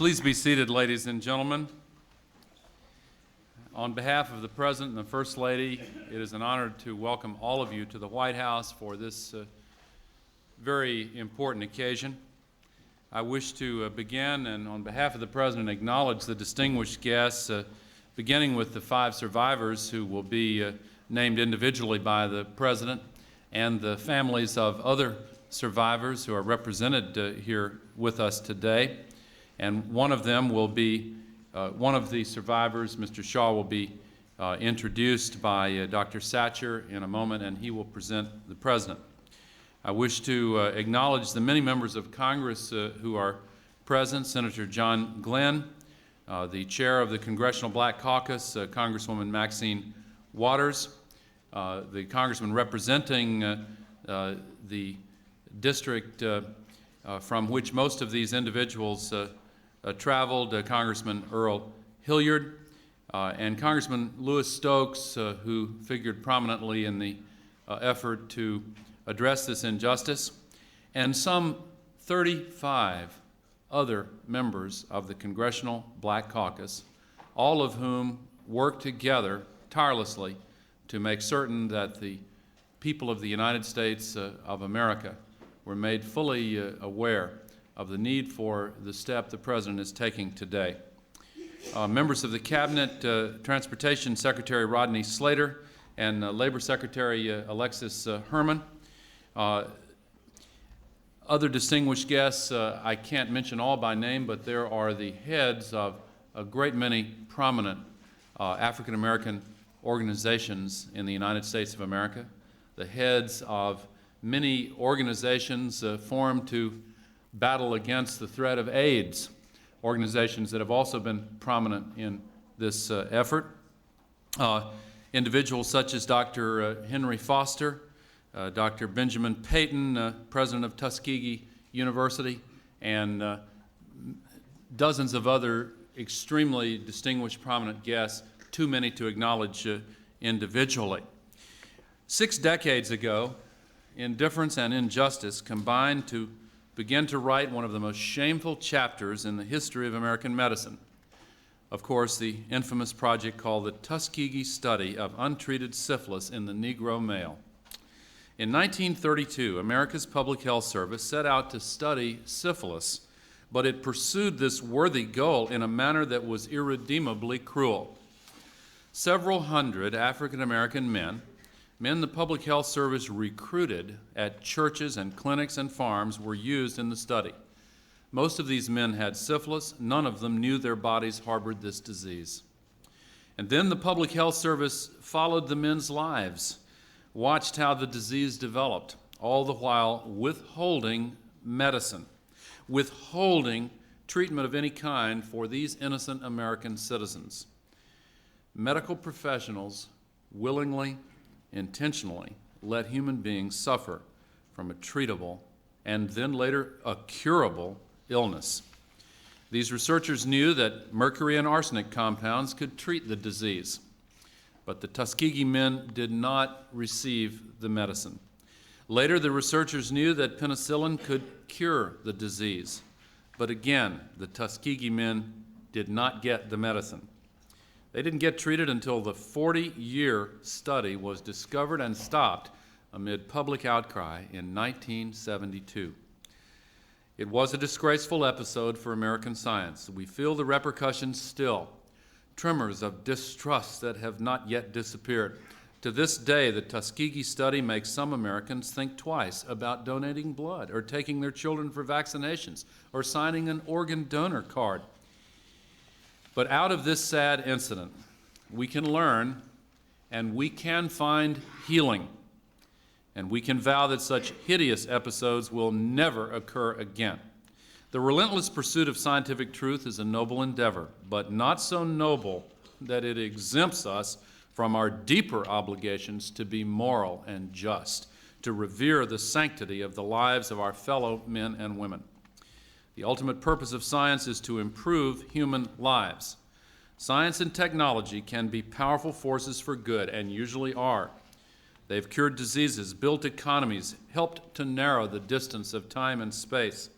Please be seated, ladies and gentlemen. On behalf of the President and the First Lady, it is an honor to welcome all of you to the White House for this very important occasion. I wish to begin and on behalf of the President acknowledge the distinguished guests, beginning with the 5 survivors who will be named individually by the President and the families of other survivors who are represented here with us today. And one of them will be, one of the survivors, Mr. Shaw, will be introduced by Dr. Satcher in a moment, and he will present the President. I wish to acknowledge the many members of Congress who are present. Senator John Glenn, the chair of the Congressional Black Caucus, Congresswoman Maxine Waters, the congressman representing the district from which most of these individuals traveled, Congressman Earl Hilliard, and Congressman Louis Stokes, who figured prominently in the effort to address this injustice, and some 35 other members of the Congressional Black Caucus, all of whom worked together tirelessly to make certain that the people of the United States of America were made fully aware of the need for the step the President is taking today. Members of the Cabinet, Transportation Secretary Rodney Slater and Labor Secretary Alexis Herman. Other distinguished guests, I can't mention all by name, but there are the heads of a great many prominent African American organizations in the United States of America, the heads of many organizations formed to battle against the threat of AIDS, organizations that have also been prominent in this effort. Individuals such as Dr. Henry Foster, Dr. Benjamin Payton, president of Tuskegee University, and dozens of other extremely distinguished prominent guests, too many to acknowledge individually. 6 decades ago, indifference and injustice combined to begin to write one of the most shameful chapters in the history of American medicine. Of course, the infamous project called the Tuskegee Study of Untreated Syphilis in the Negro Male. In 1932, America's Public Health Service set out to study syphilis, but it pursued this worthy goal in a manner that was irredeemably cruel. Several hundred African American men the Public Health Service recruited at churches and clinics and farms were used in the study. Most of these men had syphilis. None of them knew their bodies harbored this disease. And then the Public Health Service followed the men's lives, watched how the disease developed, all the while withholding medicine, withholding treatment of any kind for these innocent American citizens. Medical professionals willingly, intentionally let human beings suffer from a treatable and then later a curable illness. These researchers knew that mercury and arsenic compounds could treat the disease, but the Tuskegee men did not receive the medicine. Later, the researchers knew that penicillin could cure the disease, but again, the Tuskegee men did not get the medicine. They didn't get treated until the 40-year study was discovered and stopped amid public outcry in 1972. It was a disgraceful episode for American science. We feel the repercussions still, tremors of distrust that have not yet disappeared. To this day, the Tuskegee study makes some Americans think twice about donating blood or taking their children for vaccinations or signing an organ donor card. But out of this sad incident, we can learn and we can find healing, and we can vow that such hideous episodes will never occur again. The relentless pursuit of scientific truth is a noble endeavor, but not so noble that it exempts us from our deeper obligations to be moral and just, to revere the sanctity of the lives of our fellow men and women. The ultimate purpose of science is to improve human lives. Science and technology can be powerful forces for good, and usually are. They've cured diseases, built economies, helped to narrow the distance of time and space.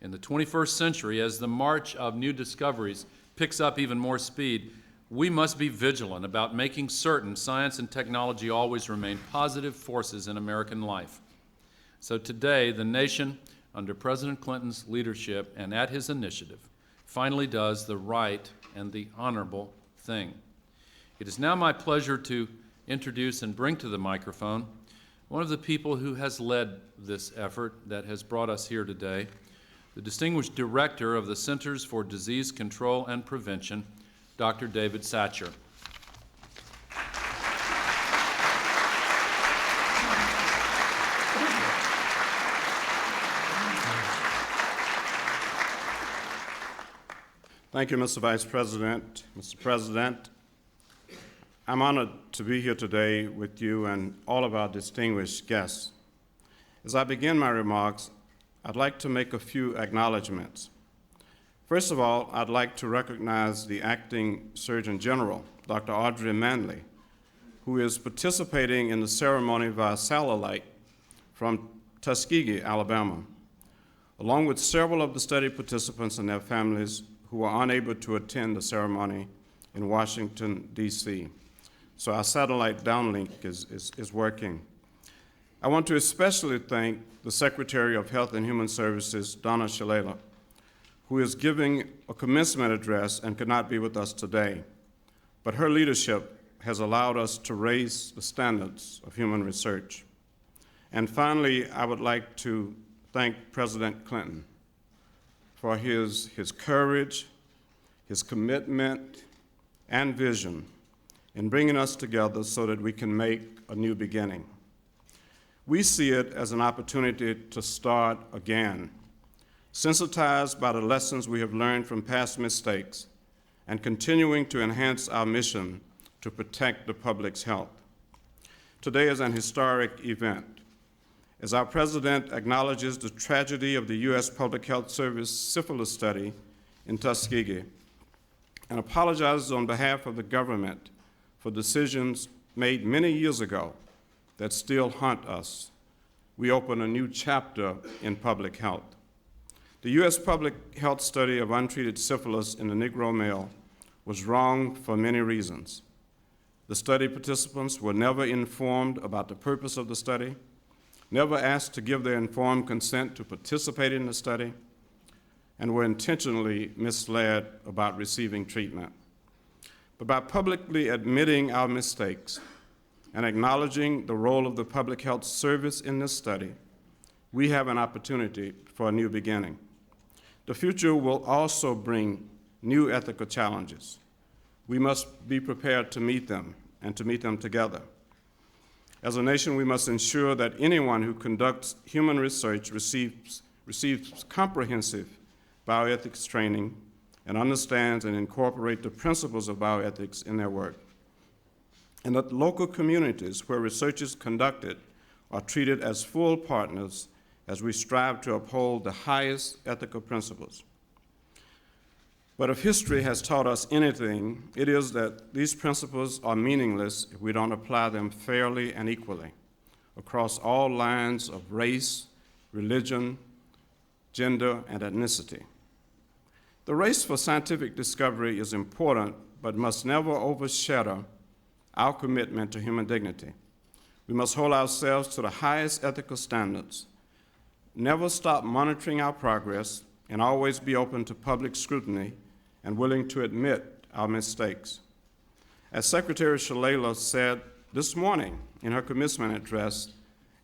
In the 21st century, as the march of new discoveries picks up even more speed, we must be vigilant about making certain science and technology always remain positive forces in American life. So today, the nation, under President Clinton's leadership and at his initiative, finally does the right and the honorable thing. It is now my pleasure to introduce and bring to the microphone one of the people who has led this effort that has brought us here today, the distinguished director of the Centers for Disease Control and Prevention, Dr. David Satcher. Thank you, Mr. Vice President. Mr. President, I'm honored to be here today with you and all of our distinguished guests. As I begin my remarks, I'd like to make a few acknowledgments. First of all, I'd like to recognize the Acting Surgeon General, Dr. Audrey Manley, who is participating in the ceremony via satellite from Tuskegee, Alabama, along with several of the study participants and their families who are unable to attend the ceremony in Washington, D.C. So our satellite downlink is working. I want to especially thank the Secretary of Health and Human Services, Donna Shalala, who is giving a commencement address and could not be with us today. But her leadership has allowed us to raise the standards of human research. And finally, I would like to thank President Clinton for his courage, his commitment, and vision in bringing us together so that we can make a new beginning. We see it as an opportunity to start again, sensitized by the lessons we have learned from past mistakes and continuing to enhance our mission to protect the public's health. Today is an historic event. As our president acknowledges the tragedy of the U.S. Public Health Service syphilis study in Tuskegee and apologizes on behalf of the government for decisions made many years ago that still haunt us, we open a new chapter in public health. The U.S. Public Health study of untreated syphilis in the Negro male was wrong for many reasons. The study participants were never informed about the purpose of the study, never asked to give their informed consent to participate in the study, and were intentionally misled about receiving treatment. But by publicly admitting our mistakes and acknowledging the role of the public health service in this study, we have an opportunity for a new beginning. The future will also bring new ethical challenges. We must be prepared to meet them and to meet them together. As a nation, we must ensure that anyone who conducts human research receives comprehensive bioethics training and understands and incorporates the principles of bioethics in their work, and that local communities where research is conducted are treated as full partners as we strive to uphold the highest ethical principles. But if history has taught us anything, it is that these principles are meaningless if we don't apply them fairly and equally across all lines of race, religion, gender, and ethnicity. The race for scientific discovery is important, but must never overshadow our commitment to human dignity. We must hold ourselves to the highest ethical standards, never stop monitoring our progress, and always be open to public scrutiny and willing to admit our mistakes. As Secretary Shalala said this morning in her commencement address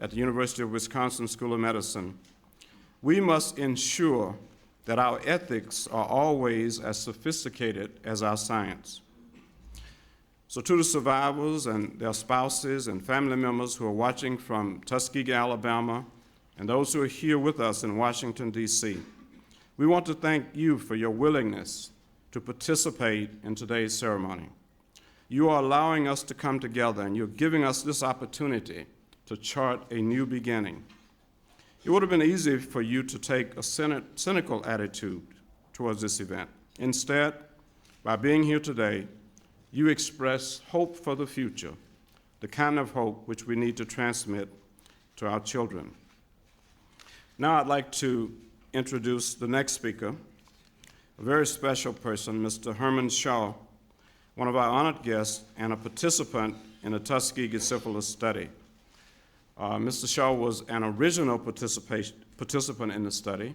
at the University of Wisconsin School of Medicine, we must ensure that our ethics are always as sophisticated as our science. So to the survivors and their spouses and family members who are watching from Tuskegee, Alabama, and those who are here with us in Washington, D.C., we want to thank you for your willingness to participate in today's ceremony. You are allowing us to come together, and you're giving us this opportunity to chart a new beginning. It would have been easy for you to take a cynical attitude towards this event. Instead, by being here today, you express hope for the future, the kind of hope which we need to transmit to our children. Now I'd like to introduce the next speaker, a very special person, Mr. Herman Shaw, one of our honored guests and a participant in the Tuskegee Syphilis study. Mr. Shaw was an original participant in the study,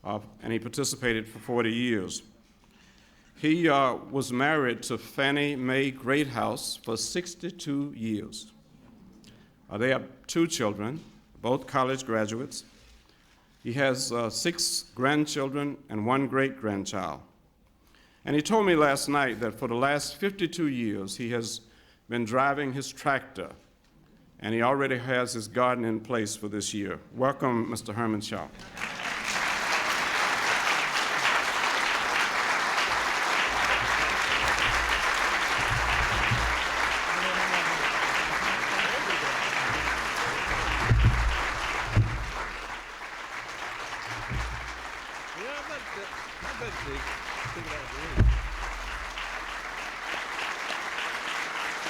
and he participated for 40 years. He was married to Fannie Mae Greathouse for 62 years. They have 2 children, both college graduates. He has 6 grandchildren and 1 great-grandchild. And he told me last night that for the last 52 years, he has been driving his tractor, and he already has his garden in place for this year. Welcome, Mr. Herman Shaw.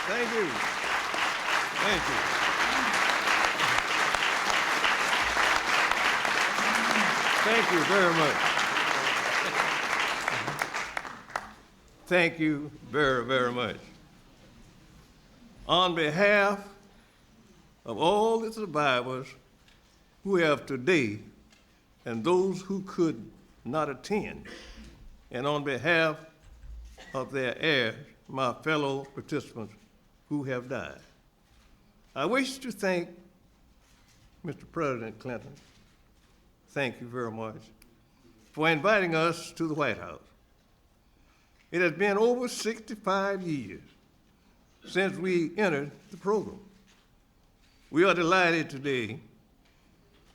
Thank you. Thank you. Thank you very much. Thank you very, very much. On behalf of all the survivors who have today and those who could not attend, and on behalf of their heirs, my fellow participants who have died, I wish to thank Mr. President Clinton. Thank you very much for inviting us to the White House. It has been over 65 years since we entered the program. We are delighted today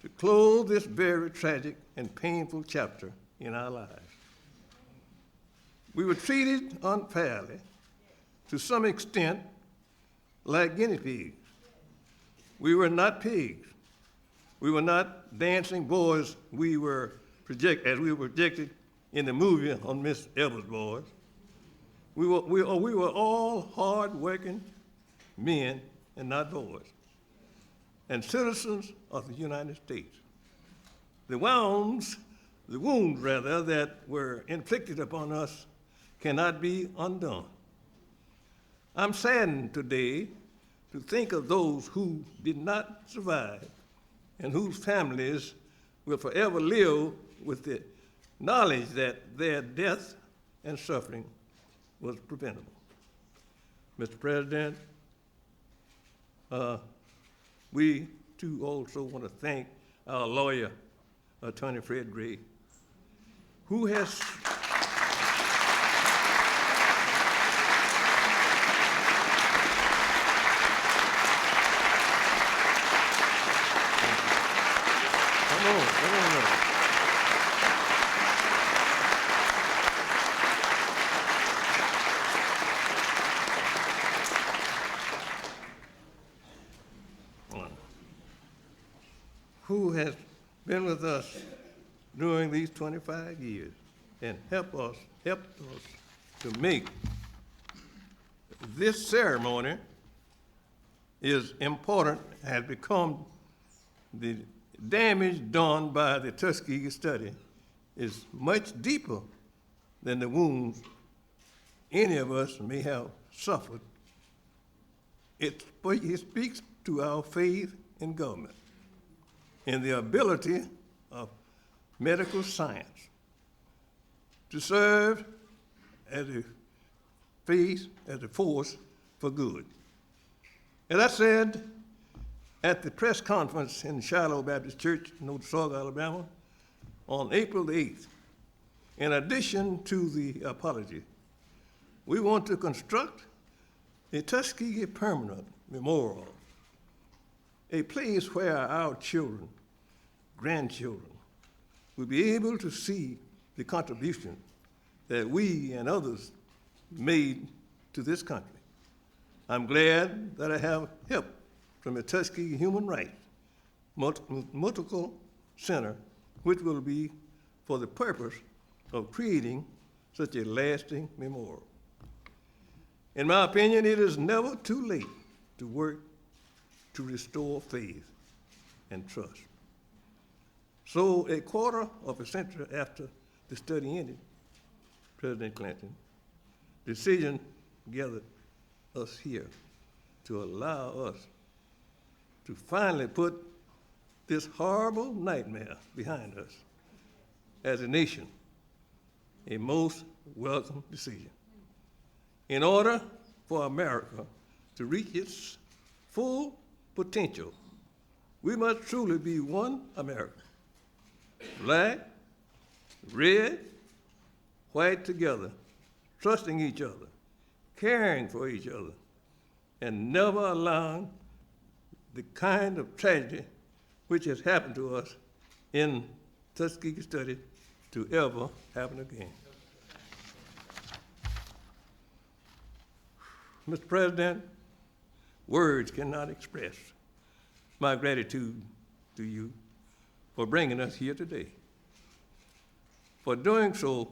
to close this very tragic and painful chapter in our lives. We were treated unfairly, to some extent, like guinea pigs. We were not pigs. We were not dancing boys as we were projected in the movie on Miss Evers' Boys. We were all hard-working men and not boys, and citizens of the United States. The wounds that were inflicted upon us cannot be undone. I'm saddened today to think of those who did not survive and whose families will forever live with the knowledge that their death and suffering was preventable. Mr. President, we too also want to thank our lawyer, Attorney Fred Gray, who has been with us during these 25 years and helped us to make this ceremony is important, has become the damage done by the Tuskegee study is much deeper than the wounds any of us may have suffered. It speaks to our faith in government and the ability of medical science to serve as a force for good. As I said at the press conference in Shiloh Baptist Church in Tuskegee, Alabama, on April the 8th, in addition to the apology, we want to construct a Tuskegee permanent memorial, a place where our children, grandchildren, will be able to see the contribution that we and others made to this country. I'm glad that I have help from the Tuskegee Human Rights Multiple Center, which will be for the purpose of creating such a lasting memorial. In my opinion, it is never too late to work to restore faith and trust. So a quarter of a century after the study ended, President Clinton, decision gathered us here to allow us to finally put this horrible nightmare behind us as a nation, a most welcome decision. In order for America to reach its full potential, we must truly be one America. Black, red, white together, trusting each other, caring for each other, and never allowing the kind of tragedy which has happened to us in Tuskegee study to ever happen again. Mr. President, words cannot express my gratitude to you for bringing us here today, for doing so,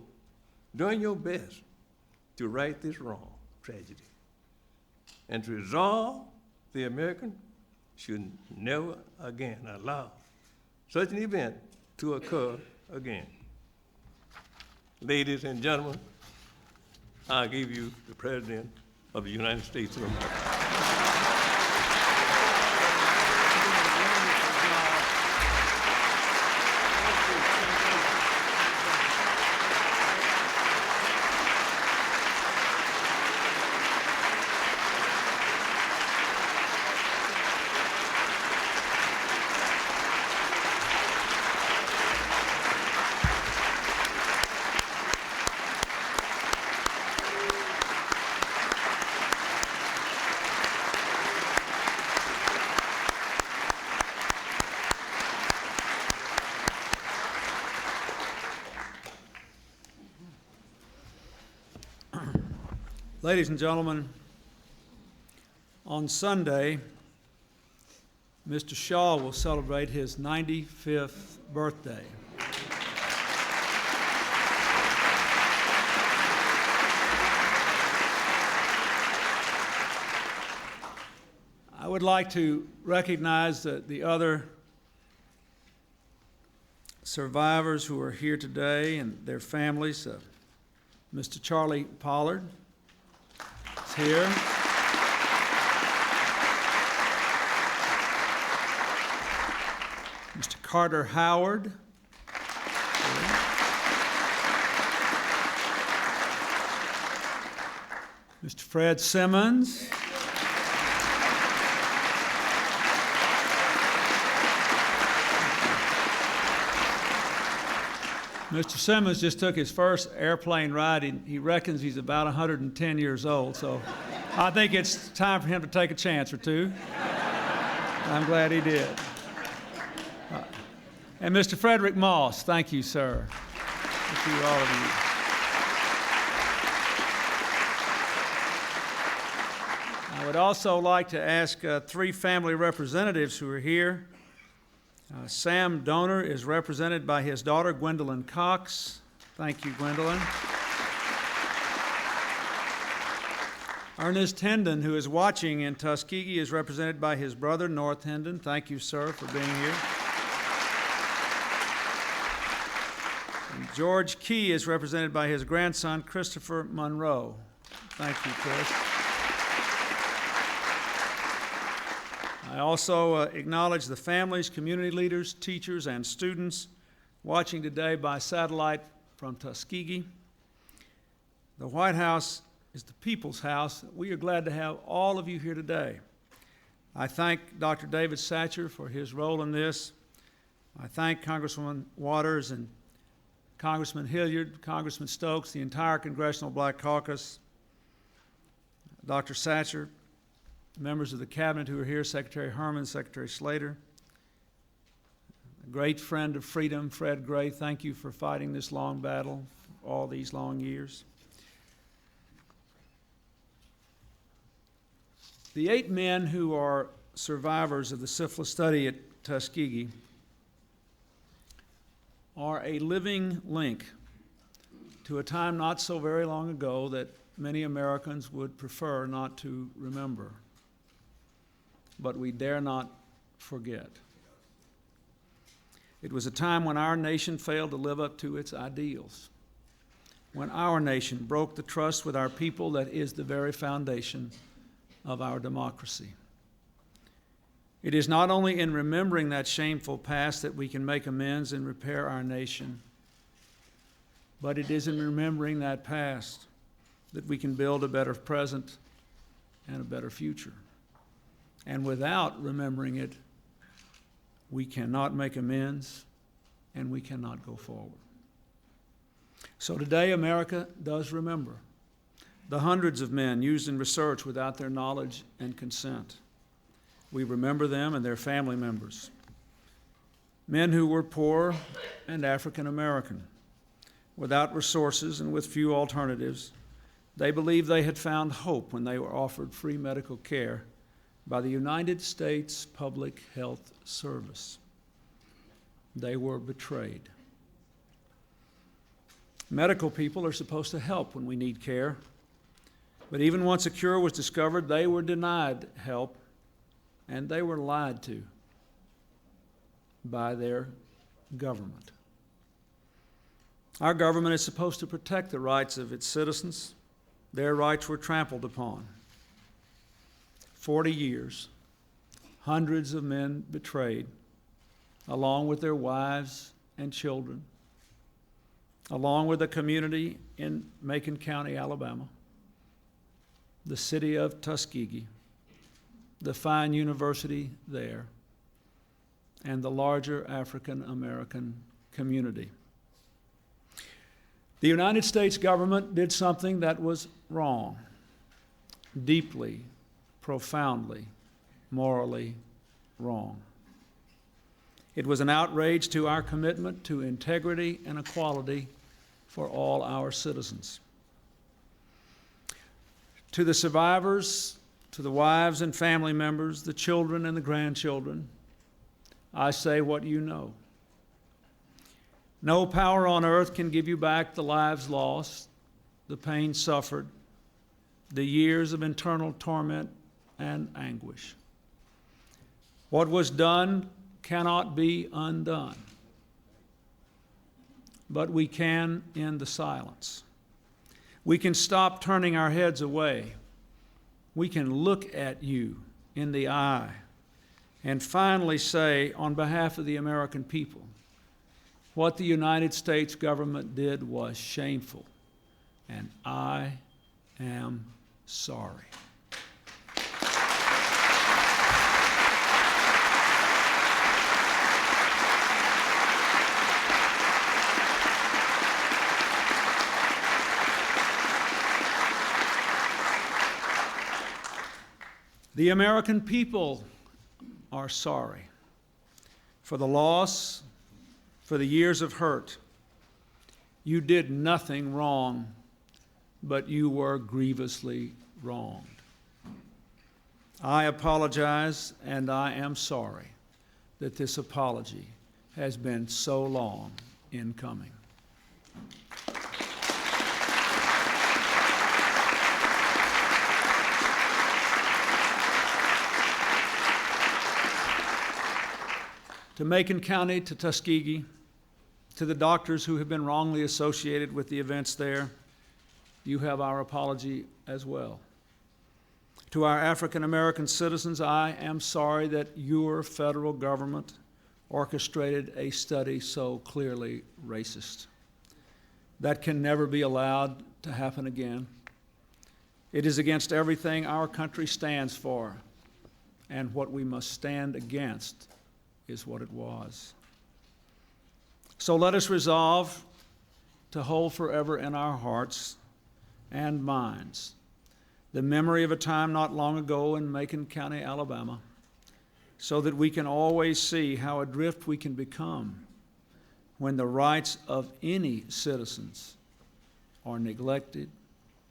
doing your best to right this wrong tragedy, and to resolve the American should never again allow such an event to occur again. Ladies and gentlemen, I give you the President of the United States of America. Ladies and gentlemen, on Sunday, Mr. Shaw will celebrate his 95th birthday. I would like to recognize the other survivors who are here today and their families. Mr. Charlie Pollard is here. Mr. Carter Howard. Mr. Fred Simmons. Mr. Simmons just took his first airplane ride. He reckons he's about 110 years old, so I think it's time for him to take a chance or two. I'm glad he did. And Mr. Frederick Moss, thank you, sir. Thank you, all of you. I would also like to ask three family representatives who are here. Sam Donor is represented by his daughter, Gwendolyn Cox. Thank you, Gwendolyn. Ernest Hendon, who is watching in Tuskegee, is represented by his brother, North Hendon. Thank you, sir, for being here. And George Key is represented by his grandson, Christopher Monroe. Thank you, Chris. I also acknowledge the families, community leaders, teachers, and students watching today by satellite from Tuskegee. The White House is the people's house. We are glad to have all of you here today. I thank Dr. David Satcher for his role in this. I thank Congresswoman Waters and Congressman Hilliard, Congressman Stokes, the entire Congressional Black Caucus, Dr. Satcher, members of the cabinet who are here, Secretary Herman, Secretary Slater, a great friend of freedom, Fred Gray. Thank you for fighting this long battle for all these long years. The 8 men who are survivors of the syphilis study at Tuskegee are a living link to a time not so very long ago that many Americans would prefer not to remember, but we dare not forget. It was a time when our nation failed to live up to its ideals, when our nation broke the trust with our people that is the very foundation of our democracy. It is not only in remembering that shameful past that we can make amends and repair our nation, but it is in remembering that past that we can build a better present and a better future. And without remembering it, we cannot make amends and we cannot go forward. So today, America does remember the hundreds of men used in research without their knowledge and consent. We remember them and their family members, men who were poor and African American, without resources and with few alternatives. They believed they had found hope when they were offered free medical care by the United States Public Health Service. They were betrayed. Medical people are supposed to help when we need care, but even once a cure was discovered, they were denied help, and they were lied to by their government. Our government is supposed to protect the rights of its citizens. Their rights were trampled upon. 40 years, hundreds of men betrayed, along with their wives and children, along with a community in Macon County, Alabama, the city of Tuskegee, the fine university there, and the larger African American community. The United States government did something that was wrong, deeply, profoundly, morally wrong. It was an outrage to our commitment to integrity and equality for all our citizens. To the survivors, to the wives and family members, the children and the grandchildren, I say what you know. No power on earth can give you back the lives lost, the pain suffered, the years of internal torment and anguish. What was done cannot be undone, but we can end the silence. We can stop turning our heads away. We can look at you in the eye and finally say, on behalf of the American people, what the United States government did was shameful, and I am sorry. The American people are sorry for the loss, for the years of hurt. You did nothing wrong, but you were grievously wronged. I apologize, and I am sorry that this apology has been so long in coming. To Macon County, to Tuskegee, to the doctors who have been wrongly associated with the events there, you have our apology as well. To our African American citizens, I am sorry that your federal government orchestrated a study so clearly racist. That can never be allowed to happen again. It is against everything our country stands for, and what we must stand against is what it was. So let us resolve to hold forever in our hearts and minds the memory of a time not long ago in Macon County, Alabama, so that we can always see how adrift we can become when the rights of any citizens are neglected,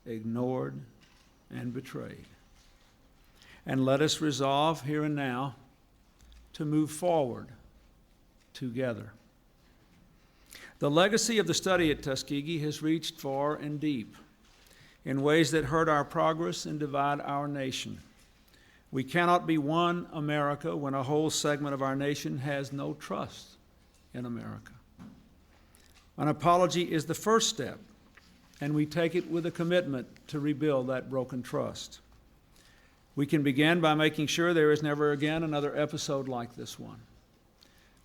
ignored, and betrayed. And let us resolve here and now to move forward together. The legacy of the study at Tuskegee has reached far and deep in ways that hurt our progress and divide our nation. We cannot be one America when a whole segment of our nation has no trust in America. An apology is the first step, and we take it with a commitment to rebuild that broken trust. We can begin by making sure there is never again another episode like this one.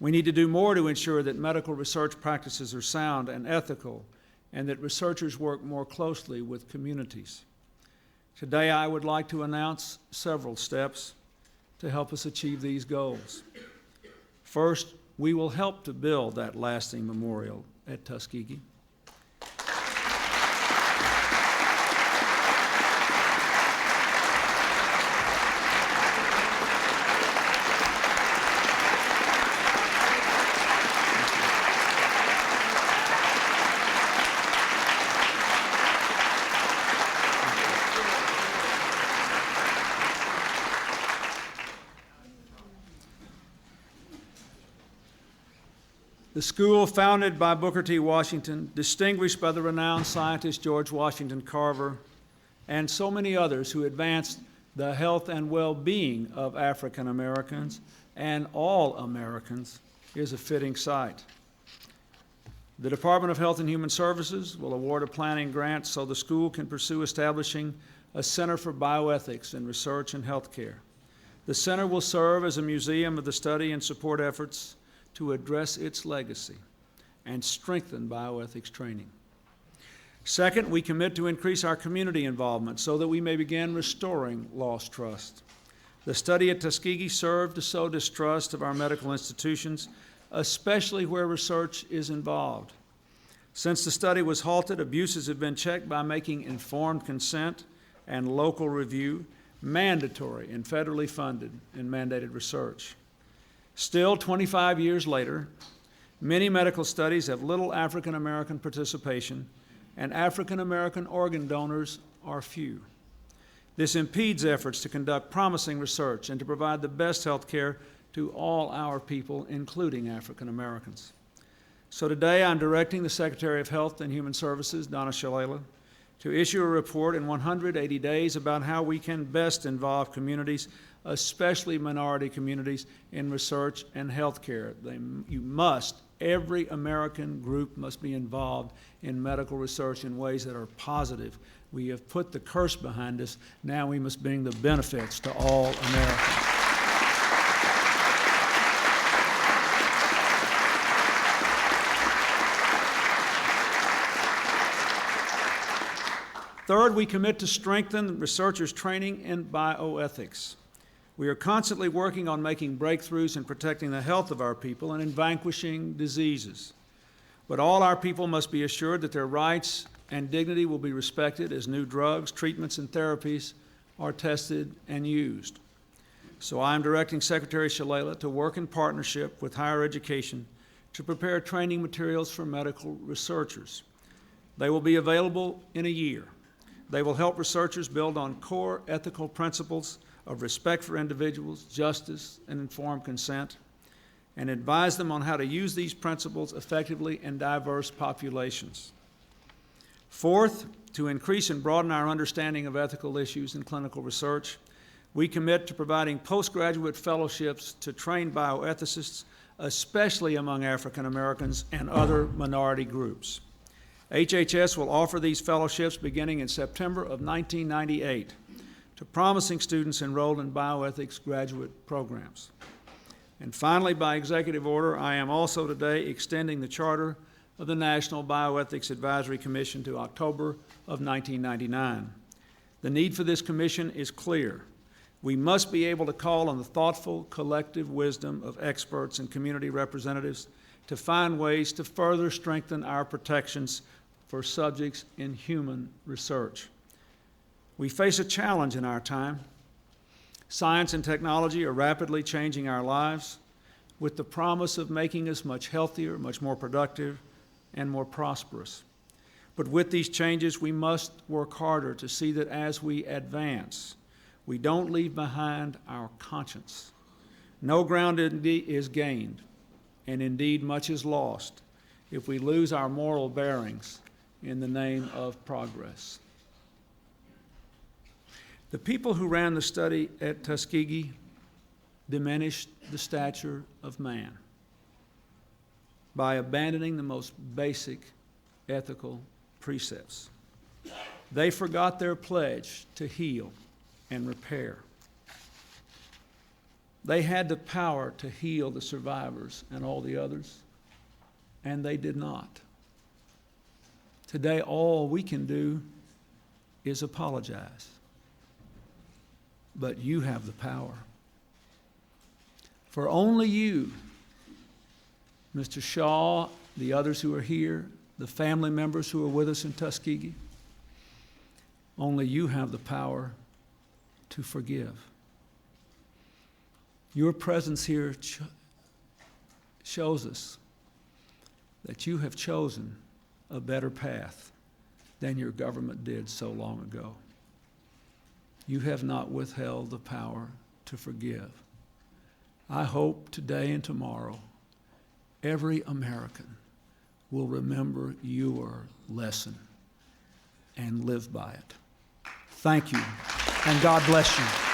We need to do more to ensure that medical research practices are sound and ethical, and that researchers work more closely with communities. Today, I would like to announce several steps to help us achieve these goals. First, we will help to build that lasting memorial at Tuskegee. The school, founded by Booker T. Washington, distinguished by the renowned scientist George Washington Carver, and so many others who advanced the health and well-being of African Americans and all Americans, is a fitting site. The Department of Health and Human Services will award a planning grant so the school can pursue establishing a Center for Bioethics in Research and Healthcare. The center will serve as a museum of the study and support efforts to address its legacy and strengthen bioethics training. Second, we commit to increase our community involvement so that we may begin restoring lost trust. The study at Tuskegee served to sow distrust of our medical institutions, especially where research is involved. Since the study was halted, abuses have been checked by making informed consent and local review mandatory in federally funded and mandated research. Still, 25 years later, many medical studies have little African American participation, and African American organ donors are few. This impedes efforts to conduct promising research and to provide the best health care to all our people, including African Americans. So today I'm directing the Secretary of Health and Human Services, Donna Shalala, to issue a report in 180 days about how we can best involve communities, especially minority communities, in research and health care. Every American group must be involved in medical research in ways that are positive. We have put the curse behind us. Now we must bring the benefits to all Americans. Third, we commit to strengthen researchers' training in bioethics. We are constantly working on making breakthroughs in protecting the health of our people and in vanquishing diseases. But all our people must be assured that their rights and dignity will be respected as new drugs, treatments, and therapies are tested and used. So I am directing Secretary Shalala to work in partnership with higher education to prepare training materials for medical researchers. They will be available in a year. They will help researchers build on core ethical principles of respect for individuals, justice, and informed consent, and advise them on how to use these principles effectively in diverse populations. Fourth, to increase and broaden our understanding of ethical issues in clinical research, we commit to providing postgraduate fellowships to train bioethicists, especially among African Americans and other minority groups. HHS will offer these fellowships beginning in September of 1998 to promising students enrolled in bioethics graduate programs. And finally, by executive order, I am also today extending the charter of the National Bioethics Advisory Commission to October of 1999. The need for this commission is clear. We must be able to call on the thoughtful, collective wisdom of experts and community representatives to find ways to further strengthen our protections for subjects in human research. We face a challenge in our time. Science and technology are rapidly changing our lives with the promise of making us much healthier, much more productive, and more prosperous. But with these changes, we must work harder to see that as we advance, we don't leave behind our conscience. No ground is gained, and indeed much is lost, if we lose our moral bearings in the name of progress. The people who ran the study at Tuskegee diminished the stature of man. by abandoning the most basic ethical precepts. They forgot their pledge to heal and repair. They had the power to heal the survivors and all the others, and they did not. Today, all we can do is apologize. But you have the power. For only you, Mr. Shaw, the others who are here, the family members who are with us in Tuskegee, only you have the power to forgive. Your presence here shows us that you have chosen a better path than your government did so long ago. You have not withheld the power to forgive. I hope today and tomorrow every American will remember your lesson and live by it. Thank you, and God bless you.